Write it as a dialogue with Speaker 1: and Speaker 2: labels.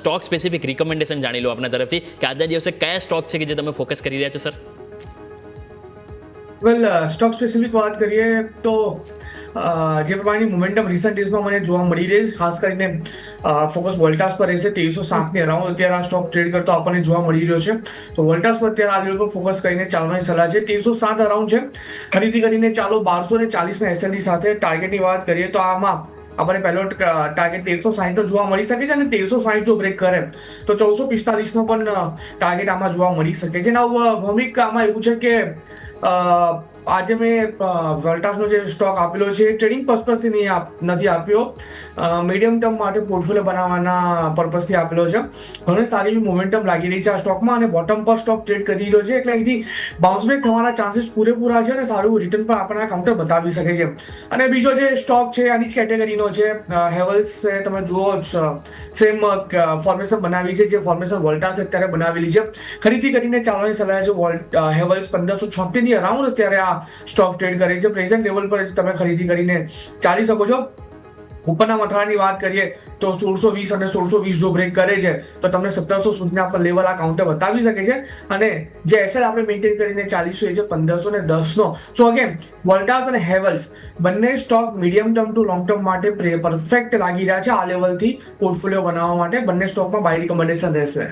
Speaker 1: Stock specific recommendation જાણી લો આપના તરફથી કે આજના દિવસે કયા સ્ટોક છે કે જે તમે ફોકસ કરી રહ્યા છો સર?
Speaker 2: વેલ, સ્ટોક સ્પેસિફિક વાત કરીએ તો જે પ્રમાણેની મોમેન્ટમ રિસન્ટ ડેઝમાં મને જોવા મળી રહી છે, ખાસ કરીને ફોકસ વોલ્ટાસ પર રહેશે. 1307 અરાઉન્ડ અત્યારે આ સ્ટોક ટ્રેડ કરતો આપણને જોવા મળી રહ્યો છે. તો વોલ્ટાસ પર અત્યારે આ લેવલ પર ફોકસ કરીને ચાલવાની સલાહ છે. 1307 અરાઉન્ડ છે, ખરીદી કરીને ચાલો 1240 એસએલડી સાથે. ટાર્ગેટની વાત કરીએ તો આમાં આપણને પહેલો ટાર્ગેટ 1360 જોવા મળી શકે છે, અને 1360 જો બ્રેક કરે તો 1445 પણ ટાર્ગેટ આમાં જોવા મળી શકે છે. ભૌમિક, આમાં એવું છે કે આજે મેં વોલ્ટાસનો જે સ્ટોક આપેલો છે એ ટ્રેડિંગ પર્પઝથી નથી આપ્યો, મીડિયમ ટર્મ માટે પોર્ટફોલિયો બનાવવાના પર્પઝથી આપેલો છે. ઘણી સારી એવી મોમેન્ટમ લાગી રહી છે આ સ્ટોકમાં, અને બોટમ પર સ્ટોક ટ્રેડ કરી રહ્યો છે, એટલે અહીંથી બાઉન્સ બેક થવાના ચાન્સીસ પૂરેપૂરા છે, અને સારું રિટર્ન પણ આપણને કાઉન્ટર બતાવી શકે છે. અને બીજો જે સ્ટોક છે આની જ કેટેગરીનો છે, હેવલ્સ છે. તમે જુઓ સેમ ફોર્મેશન બનાવી છે, જે ફોર્મેશન વોલ્ટાસ અત્યારે બનાવેલી છે. ખરીદી કરીને ચાલવાની સલાહ છે. હેવલ્સ 1576 અરાઉન્ડ અત્યારે આ સ્ટોક ટ્રેડ કરે છે. પ્રેઝન્ટ લેવલ પર તમે ખરીદી કરીને ચાલી શકો છો. ઉપરના મથાળાની વાત કરીએ તો 1620 અને 1620 જો બ્રેક કરે છે તો તમને 1700 સુધીના પર લેવલ આ કાઉન્ટર બતાવી શકે છે. અને જે એસએલ આપણે મેન્ટેન કરીને ચાલીશું એ છે 1510 નો. સો અગેન, વોલ્ટાસ અને હેવલ્સ બંને stock medium term to long term માટે પરફેક્ટ લાગી રહ્યા છે આ લેવલથી પોર્ટફોલિયો બનાવવા માટે. બંને સ્ટોકમાં બાય રિકમેન્ડેશન રહેશે.